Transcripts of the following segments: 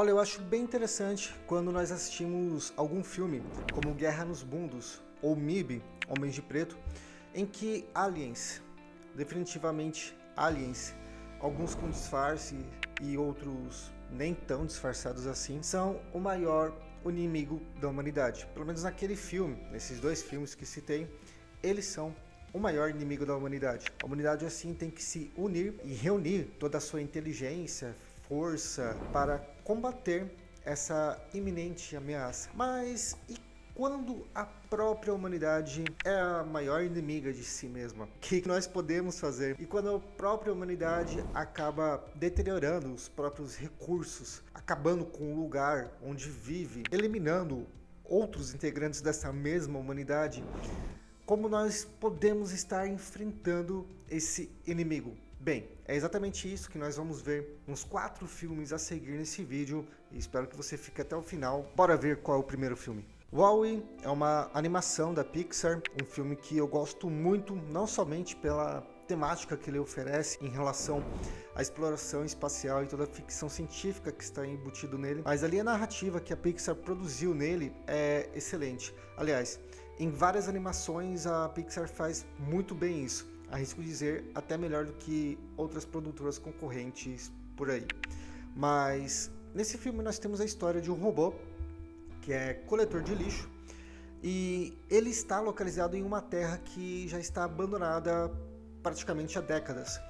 Olha, eu acho bem interessante quando nós assistimos algum filme, como Guerra nos Mundos ou MIB, Homens de Preto, em que aliens, definitivamente aliens, alguns com disfarce e outros nem tão disfarçados assim, são o maior inimigo da humanidade. Pelo menos naquele filme, nesses dois filmes que citei, eles são o maior inimigo da humanidade. A humanidade assim tem que se unir e reunir toda a sua inteligência, força para combater essa iminente ameaça. Mas e quando a própria humanidade é a maior inimiga de si mesma? O que nós podemos fazer? E quando a própria humanidade acaba deteriorando os próprios recursos, acabando com o lugar onde vive, eliminando outros integrantes dessa mesma humanidade, como nós podemos estar enfrentando esse inimigo? Bem, é exatamente isso que nós vamos ver nos 4 filmes a seguir nesse vídeo e espero que você fique até o final. Bora ver qual é o primeiro filme. WALL-E é uma animação da Pixar, um filme que eu gosto muito, não somente pela temática que ele oferece em relação à exploração espacial e toda a ficção científica que está embutido nele, mas ali a narrativa que a Pixar produziu nele é excelente. Aliás, em várias animações a Pixar faz muito bem isso, arrisco dizer até melhor do que outras produtoras concorrentes por aí. Mas nesse filme nós temos a história de um robô que é coletor de lixo e ele está localizado em uma terra que já está abandonada praticamente há décadas.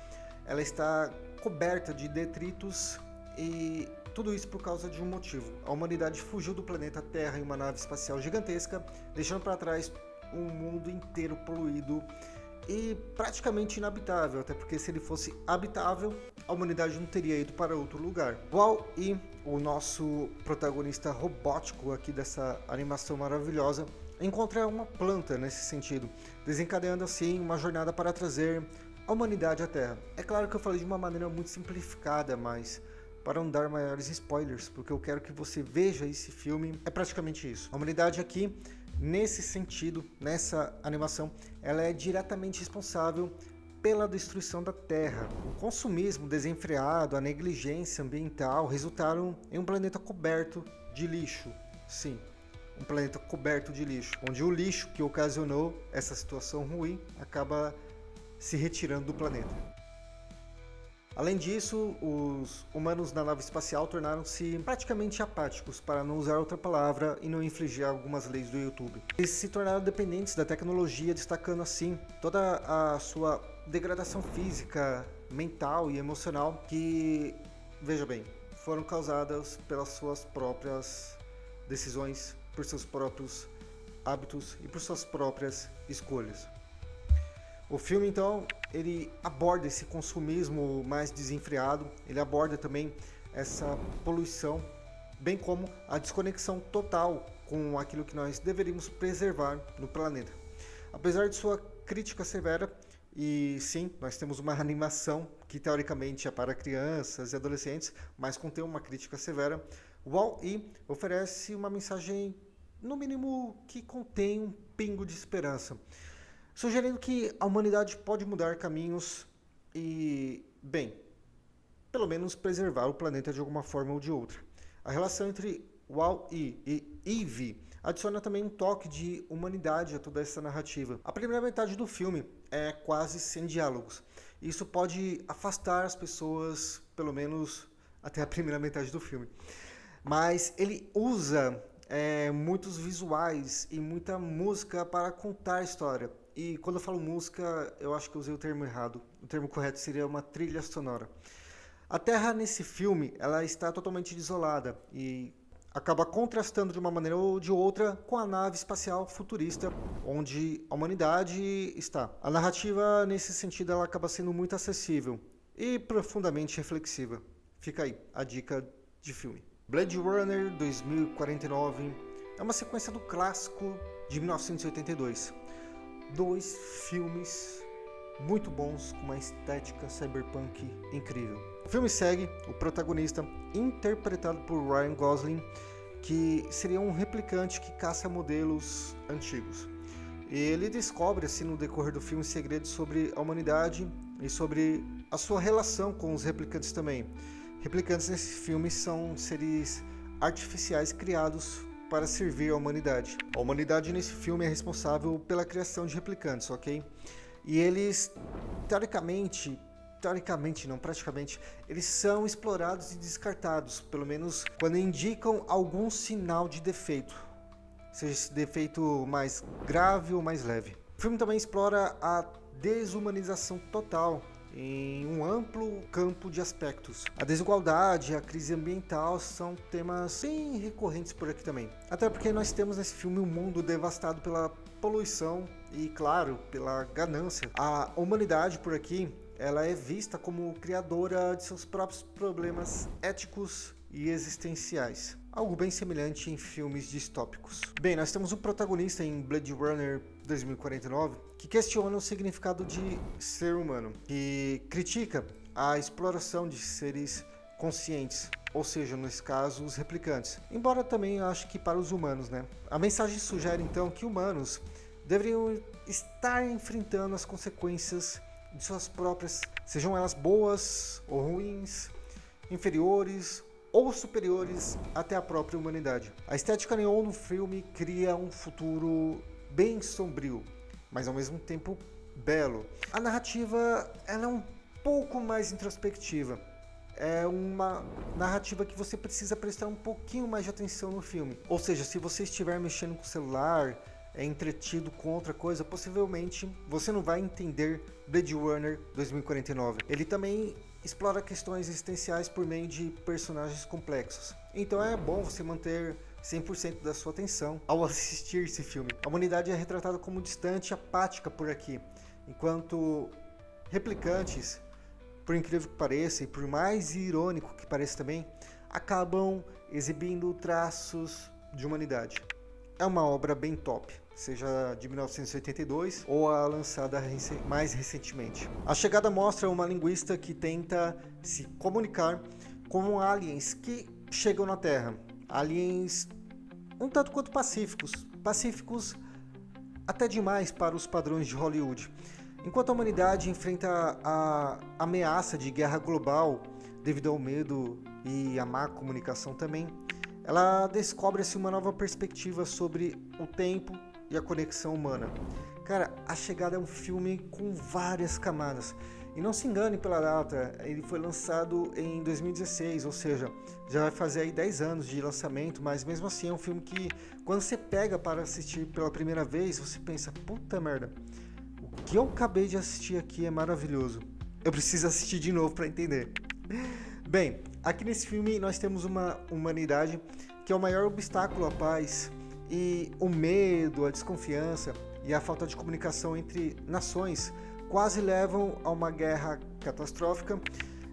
Ela está coberta de detritos e tudo isso por causa de um motivo. A humanidade fugiu do planeta Terra em uma nave espacial gigantesca, deixando para trás um mundo inteiro poluído e praticamente inabitável, até porque se ele fosse habitável, a humanidade não teria ido para outro lugar. WALL-E, o nosso protagonista robótico aqui dessa animação maravilhosa, encontra uma planta nesse sentido, desencadeando assim uma jornada para trazer a humanidade à Terra. É claro que eu falei de uma maneira muito simplificada, mas para não dar maiores spoilers, porque eu quero que você veja esse filme, é praticamente isso. A humanidade aqui, nesse sentido, nessa animação, ela é diretamente responsável pela destruição da Terra. O consumismo desenfreado, a negligência ambiental resultaram em um planeta coberto de lixo. Sim, um planeta coberto de lixo, onde o lixo que ocasionou essa situação ruim acaba se retirando do planeta. Além disso, os humanos na nave espacial tornaram-se praticamente apáticos, para não usar outra palavra e não infringir algumas leis do YouTube. Eles se tornaram dependentes da tecnologia, destacando assim toda a sua degradação física, mental e emocional que, veja bem, foram causadas pelas suas próprias decisões, por seus próprios hábitos e por suas próprias escolhas. O filme, então, ele aborda esse consumismo mais desenfreado, ele aborda também essa poluição, bem como a desconexão total com aquilo que nós deveríamos preservar no planeta. Apesar de sua crítica severa, e sim, nós temos uma animação que teoricamente é para crianças e adolescentes, mas contém uma crítica severa, WALL-E oferece uma mensagem, no mínimo, que contém um pingo de esperança, sugerindo que a humanidade pode mudar caminhos e, bem, pelo menos preservar o planeta de alguma forma ou de outra. A relação entre WALL-E e Eve adiciona também um toque de humanidade a toda essa narrativa. A primeira metade do filme é quase sem diálogos. Isso pode afastar as pessoas, pelo menos até a primeira metade do filme. Mas ele usa muitos visuais e muita música para contar a história. E quando eu falo música, eu acho que eu usei o termo errado. O termo correto seria uma trilha sonora. A Terra nesse filme, ela está totalmente isolada e acaba contrastando de uma maneira ou de outra com a nave espacial futurista onde a humanidade está. A narrativa nesse sentido ela acaba sendo muito acessível e profundamente reflexiva. Fica aí a dica de filme. Blade Runner 2049 é uma sequência do clássico de 1982. 2 filmes muito bons com uma estética cyberpunk incrível. O filme segue o protagonista, interpretado por Ryan Gosling, que seria um replicante que caça modelos antigos. E ele descobre assim no decorrer do filme segredos sobre a humanidade e sobre a sua relação com os replicantes também. Replicantes nesse filme são seres artificiais criados para servir à humanidade. A humanidade nesse filme é responsável pela criação de replicantes, ok? E eles, teoricamente não, praticamente, eles são explorados e descartados, pelo menos quando indicam algum sinal de defeito, seja esse defeito mais grave ou mais leve. O filme também explora a desumanização total em um amplo campo de aspectos. A desigualdade, a crise ambiental são temas bem recorrentes por aqui também. Até porque nós temos nesse filme um mundo devastado pela poluição e, claro, pela ganância. A humanidade por aqui, ela é vista como criadora de seus próprios problemas éticos e existenciais. Algo bem semelhante em filmes distópicos. Bem, nós temos um protagonista em Blade Runner 2049 que questiona o significado de ser humano, que critica a exploração de seres conscientes, ou seja, nesse caso, os replicantes. Embora também eu acho que para os humanos, né? A mensagem sugere então que humanos deveriam estar enfrentando as consequências de suas próprias, sejam elas boas ou ruins, inferiores ou superiores até a própria humanidade. A estética neon no filme cria um futuro bem sombrio, mas ao mesmo tempo belo. A narrativa ela é um pouco mais introspectiva. É uma narrativa que você precisa prestar um pouquinho mais de atenção no filme. Ou seja, se você estiver mexendo com o celular, entretido com outra coisa, possivelmente você não vai entender Blade Runner 2049. Ele também explora questões existenciais por meio de personagens complexos. Então é bom você manter 100% da sua atenção ao assistir esse filme. A humanidade é retratada como distante e apática por aqui, enquanto replicantes, por incrível que pareça e por mais irônico que pareça também, acabam exibindo traços de humanidade. É uma obra bem top, seja de 1982 ou a lançada mais recentemente. A Chegada mostra uma linguista que tenta se comunicar com aliens que chegam na Terra. Aliens um tanto quanto pacíficos até demais para os padrões de Hollywood. Enquanto a humanidade enfrenta a ameaça de guerra global devido ao medo e à má comunicação também, ela descobre-se uma nova perspectiva sobre o tempo e a conexão humana. Cara, A Chegada é um filme com várias camadas. E não se engane pela data, ele foi lançado em 2016, ou seja, já vai fazer aí 10 anos de lançamento, mas mesmo assim é um filme que, quando você pega para assistir pela primeira vez, você pensa, puta merda, o que eu acabei de assistir aqui é maravilhoso. Eu preciso assistir de novo para entender. Bem, aqui nesse filme nós temos uma humanidade que é o maior obstáculo à paz, e o medo, a desconfiança e a falta de comunicação entre nações quase levam a uma guerra catastrófica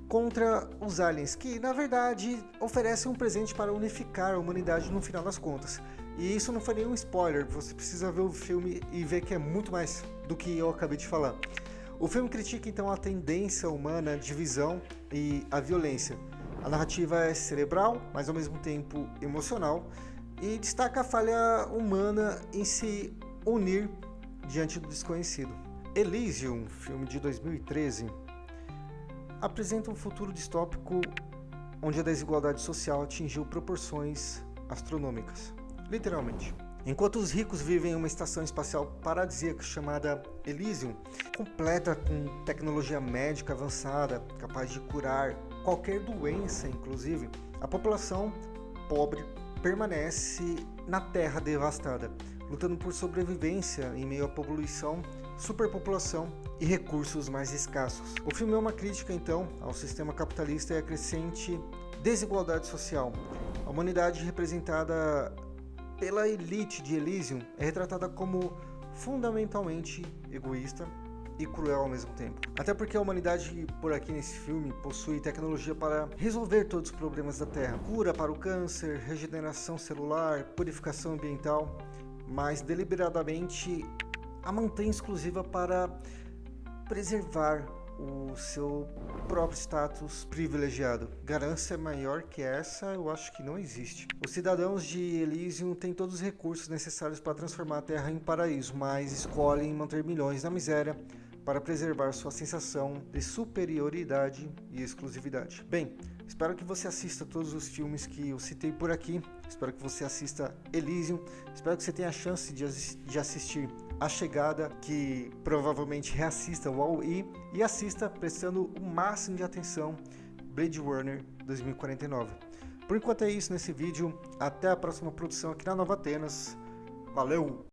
contra os aliens, que na verdade oferecem um presente para unificar a humanidade no final das contas. E isso não foi nenhum spoiler, você precisa ver o filme e ver que é muito mais do que eu acabei de falar. O filme critica então a tendência humana, a divisão e a violência. A narrativa é cerebral, mas ao mesmo tempo emocional, e destaca a falha humana em se unir diante do desconhecido. Elysium, filme de 2013, apresenta um futuro distópico onde a desigualdade social atingiu proporções astronômicas, literalmente. Enquanto os ricos vivem em uma estação espacial paradisíaca chamada Elysium, completa com tecnologia médica avançada, capaz de curar qualquer doença, inclusive, a população pobre permanece na Terra devastada, lutando por sobrevivência em meio à poluição, superpopulação e recursos mais escassos. O filme é uma crítica, então, ao sistema capitalista e à crescente desigualdade social. A humanidade representada pela elite de Elysium é retratada como fundamentalmente egoísta e cruel ao mesmo tempo. Até porque a humanidade por aqui nesse filme possui tecnologia para resolver todos os problemas da Terra. Cura para o câncer, regeneração celular, purificação ambiental, mas deliberadamente a mantém exclusiva para preservar o seu próprio status privilegiado. Ganância maior que essa, eu acho que não existe. Os cidadãos de Elysium têm todos os recursos necessários para transformar a Terra em paraíso, mas escolhem manter milhões na miséria para preservar sua sensação de superioridade e exclusividade. Bem, Espero que você assista todos os filmes que eu citei por aqui. Espero que você assista Elysium. Espero que você tenha a chance de assistir A Chegada, que provavelmente reassista Wall-E e assista prestando o máximo de atenção Blade Runner 2049. Por enquanto é isso nesse vídeo. Até a próxima produção aqui na Nova Atenas. Valeu!